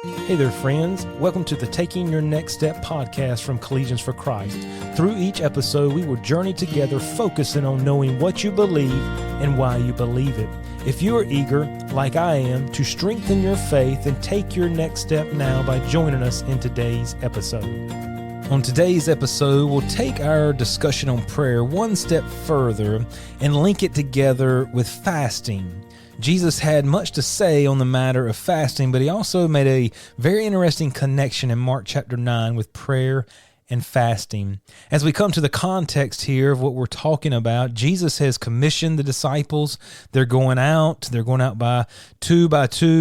Hey there, friends. Welcome to the Taking Your Next Step podcast from Collegians for Christ. Through each episode, we will journey together focusing on knowing what you believe and why you believe it. If you are eager, like I am, to strengthen your faith and take your next step now by joining us in today's episode. On today's episode, we'll take our discussion on prayer one step further and link it together with fasting. Jesus had much to say on the matter of fasting, but he also made a very interesting connection in Mark chapter 9 with prayer and fasting. As we come to the context here of what we're talking about, Jesus has commissioned the disciples. They're going out by two,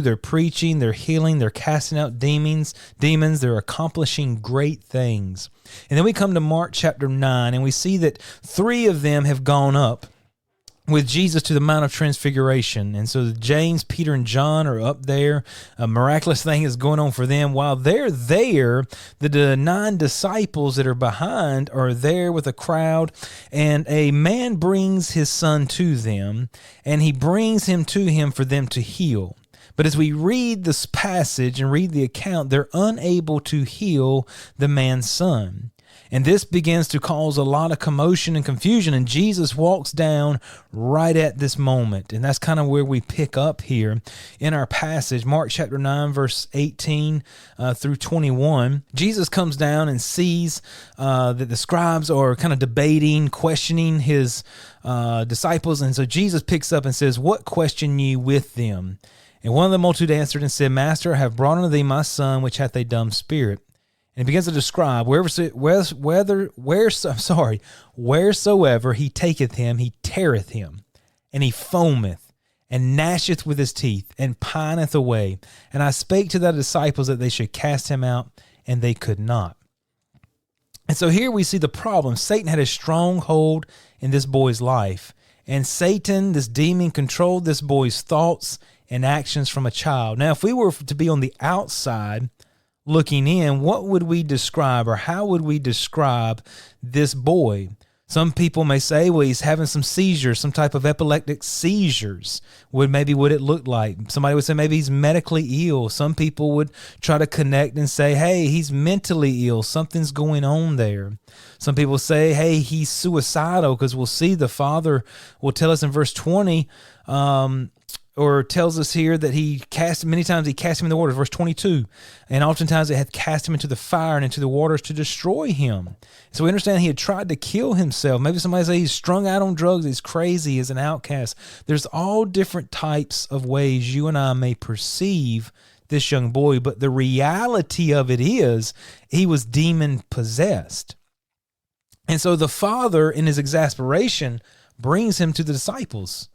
they're preaching, they're healing, they're casting out demons, they're accomplishing great things. And then we come to Mark chapter 9, and we see that 3 of them have gone up with Jesus to the Mount of Transfiguration. And so James, Peter, and John are up there. A miraculous thing is going on for them. While they're there, the 9 disciples that are behind are there with a crowd, and a man brings his son to them, and he brings him to him for them to heal. But as we read this passage and read the account, they're unable to heal the man's son. And this begins to cause a lot of commotion and confusion, and Jesus walks down right at this moment. And that's kind of where we pick up here in our passage, Mark chapter 9, verse 18 through 21. Jesus comes down and sees that the scribes are kind of debating, questioning his disciples. And so Jesus picks up and says, "What question ye with them?" And one of the multitude answered and said, "Master, I have brought unto thee my son, which hath a dumb spirit." And he begins to describe, wheresoever he taketh him, he teareth him, and he foameth, and gnasheth with his teeth, and pineth away. And I spake to thy disciples that they should cast him out, and they could not. And so here we see the problem. Satan had a strong hold in this boy's life, and Satan, this demon, controlled this boy's thoughts and actions from a child. Now, if we were to be on the outside looking in, what would we describe, or how would we describe this boy? Some people may say, well, he's having some seizures, some type of epileptic seizures, what it looked like. Somebody would say maybe he's medically ill. Some people would try to connect and say, hey, he's mentally ill. Something's going on there. Some people say, hey, he's suicidal, because we'll see the father will tell us in verse 20, or tells us here that many times he cast him in the water, verse 22. And oftentimes it hath cast him into the fire and into the waters to destroy him. So we understand he had tried to kill himself. Maybe somebody say he's strung out on drugs, he's crazy, he's an outcast. There's all different types of ways you and I may perceive this young boy, but the reality of it is he was demon possessed. And so the father, in his exasperation, brings him to the disciples.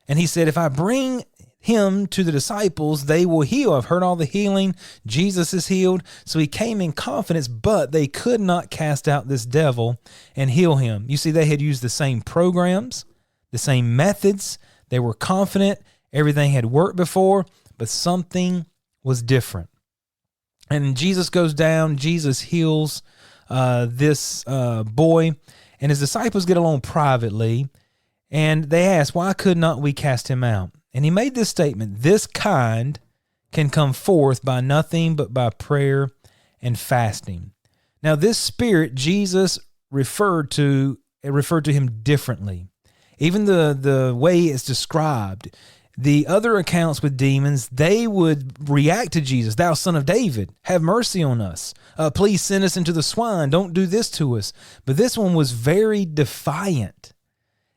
And he said, if I bring him to the disciples, they will heal. I've heard all the healing. Jesus is healed. So he came in confidence, but they could not cast out this devil and heal him. You see, they had used the same programs, the same methods. They were confident. Everything had worked before, but something was different. And Jesus goes down. Jesus heals this boy, and his disciples get along privately. And they asked, why could not we cast him out? And he made this statement, this kind can come forth by nothing but by prayer and fasting. Now, this spirit, Jesus referred to him differently. Even the way it's described, the other accounts with demons, they would react to Jesus. Thou son of David, have mercy on us. Please send us into the swine. Don't do this to us. But this one was very defiant.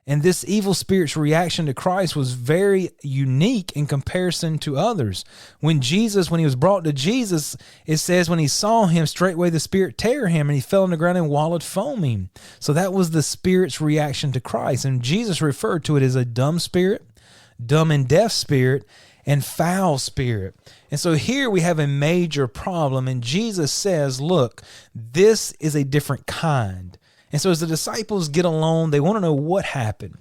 And this evil spirit's reaction to Christ was very unique in comparison to others. When he was brought to Jesus, it says when he saw him, straightway the spirit tear him, and he fell on the ground and wallowed foaming. So that was the spirit's reaction to Christ. And Jesus referred to it as a dumb spirit, dumb and deaf spirit, and foul spirit. And so here we have a major problem. And Jesus says, look, this is a different kind. And so as the disciples get along, they want to know what happened.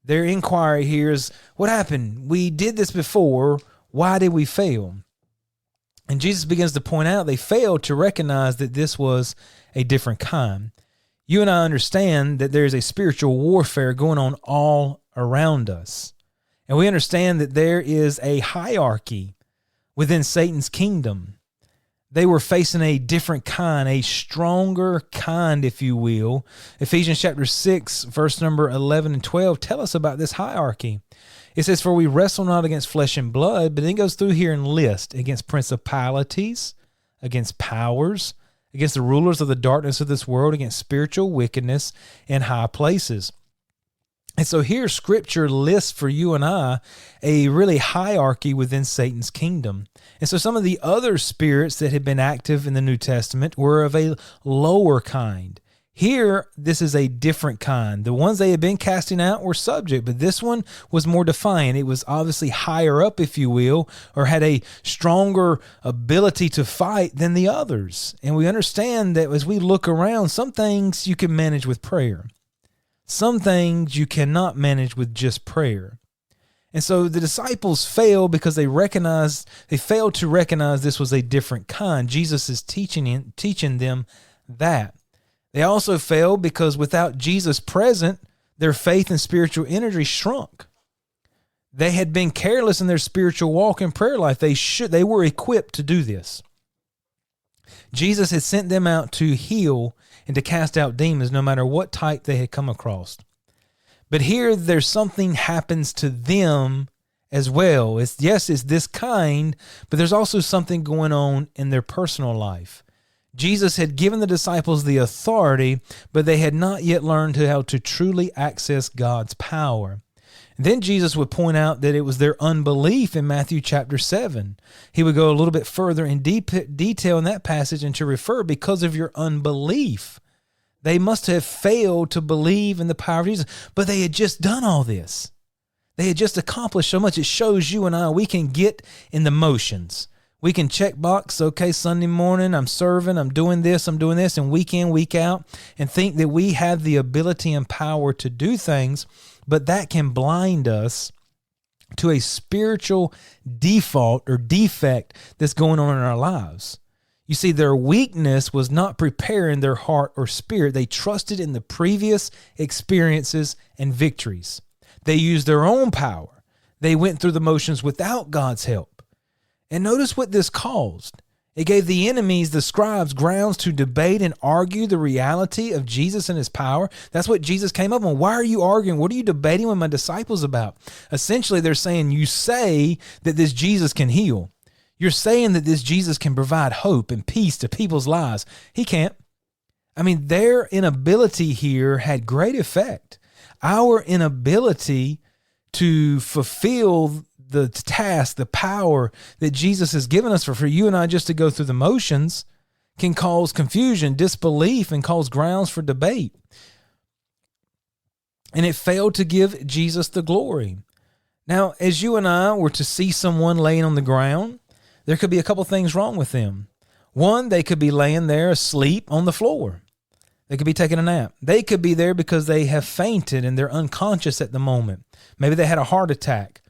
Their inquiry here is, what happened? We did this before. Why did we fail? And Jesus begins to point out they failed to recognize that this was a different kind. You and I understand that there is a spiritual warfare going on all around us. And we understand that there is a hierarchy within Satan's kingdom. They were facing a different kind, a stronger kind, if you will. Ephesians chapter 6, verse number 11 and 12 tell us about this hierarchy. It says, "For we wrestle not against flesh and blood," but then it goes through here and lists against principalities, against powers, against the rulers of the darkness of this world, against spiritual wickedness in high places. And so here Scripture lists for you and I a really hierarchy within Satan's kingdom. And so some of the other spirits that had been active in the New Testament were of a lower kind. Here, this is a different kind. The ones they had been casting out were subject, but this one was more defiant. It was obviously higher up, if you will, or had a stronger ability to fight than the others. And we understand that as we look around, some things you can manage with prayer. Some things you cannot manage with just prayer. And so the disciples failed because they failed to recognize this was a different kind. Jesus is teaching them that. They also failed because without Jesus present, their faith and spiritual energy shrunk. They had been careless in their spiritual walk and prayer life. They were equipped to do this. Jesus had sent them out to heal and to cast out demons, no matter what type they had come across. But here, there's something happens to them as well. It's this kind, but there's also something going on in their personal life. Jesus had given the disciples the authority, but they had not yet learned how to truly access God's power. And then Jesus would point out that it was their unbelief in Matthew chapter 7. He would go a little bit further in detail in that passage and to refer, because of your unbelief, they must have failed to believe in the power of Jesus. But they had just done all this. They had just accomplished so much. It shows you and I, we can get in the motions. We can check box, okay, Sunday morning, I'm serving, I'm doing this, and week in, week out, and think that we have the ability and power to do things, but that can blind us to a spiritual default or defect that's going on in our lives. You see, their weakness was not preparing their heart or spirit. They trusted in the previous experiences and victories. They used their own power. They went through the motions without God's help. And notice what this caused. It gave the enemies, the scribes, grounds to debate and argue the reality of Jesus and his power. That's what Jesus came up on. Why are you arguing? What are you debating with my disciples about? Essentially, they're saying, you say that this Jesus can heal. You're saying that this Jesus can provide hope and peace to people's lives. He can't. I mean, their inability here had great effect. Our inability to fulfill the task, the power that Jesus has given us for you and I just to go through the motions can cause confusion, disbelief, and cause grounds for debate. And it failed to give Jesus the glory. Now, as you and I were to see someone laying on the ground, there could be a couple things wrong with them. One, they could be laying there asleep on the floor. They could be taking a nap. They could be there because they have fainted and they're unconscious at the moment. Maybe they had a heart attack.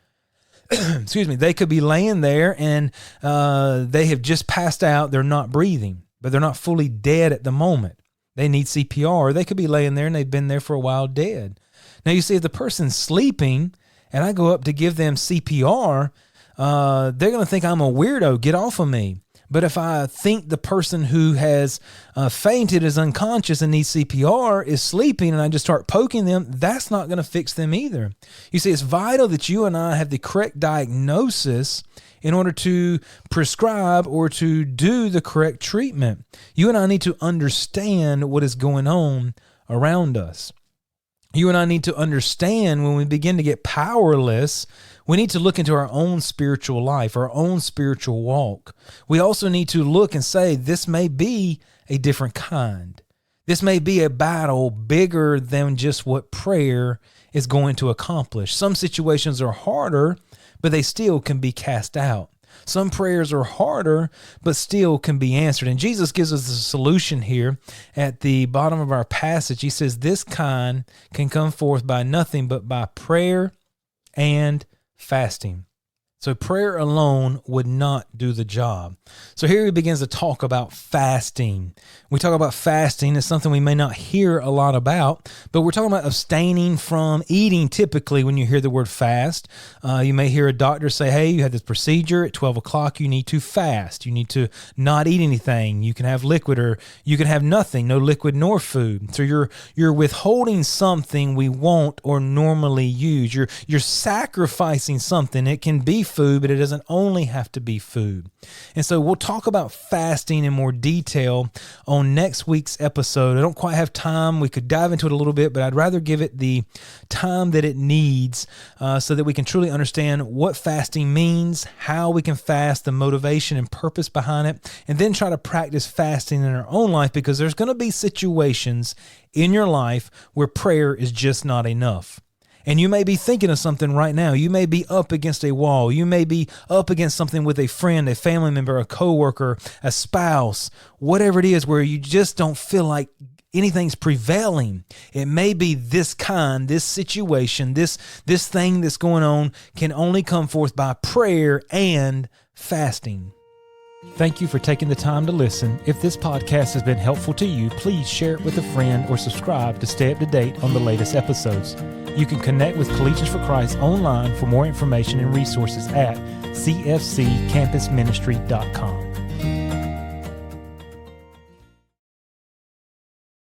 Excuse me. They could be laying there and they have just passed out. They're not breathing, but they're not fully dead at the moment. They need CPR. Or they could be laying there and they've been there for a while dead. Now, you see, if the person's sleeping and I go up to give them CPR, they're going to think I'm a weirdo. Get off of me. But if I think the person who has fainted is unconscious and needs CPR is sleeping and I just start poking them, that's not going to fix them either. You see, it's vital that you and I have the correct diagnosis in order to prescribe or to do the correct treatment. You and I need to understand what is going on around us. You and I need to understand when we begin to get powerless, we need to look into our own spiritual life, our own spiritual walk. We also need to look and say, this may be a different kind. This may be a battle bigger than just what prayer is going to accomplish. Some situations are harder, but they still can be cast out. Some prayers are harder, but still can be answered. And Jesus gives us a solution here at the bottom of our passage. He says, this kind can come forth by nothing but by prayer and fasting. So prayer alone would not do the job. So here he begins to talk about fasting. We talk about fasting as something we may not hear a lot about, but we're talking about abstaining from eating. Typically, when you hear the word fast, you may hear a doctor say, hey, you had this procedure at 12 o'clock, you need to fast. You need to not eat anything. You can have liquid or you can have nothing, no liquid nor food. So you're withholding something we won't or normally use. You're sacrificing something. It can be food, but it doesn't only have to be food. And so we'll talk about fasting in more detail on next week's episode. I don't quite have time. We could dive into it a little bit, but I'd rather give it the time that it needs so that we can truly understand what fasting means, how we can fast, the motivation and purpose behind it, and then try to practice fasting in our own life, because there's going to be situations in your life where prayer is just not enough. And you may be thinking of something right now. You may be up against a wall. You may be up against something with a friend, a family member, a coworker, a spouse, whatever it is, where you just don't feel like anything's prevailing. It may be this situation, this thing that's going on can only come forth by prayer and fasting. Thank you for taking the time to listen. If this podcast has been helpful to you, please share it with a friend or subscribe to stay up to date on the latest episodes. You can connect with Collegians for Christ online for more information and resources at cfccampusministry.com.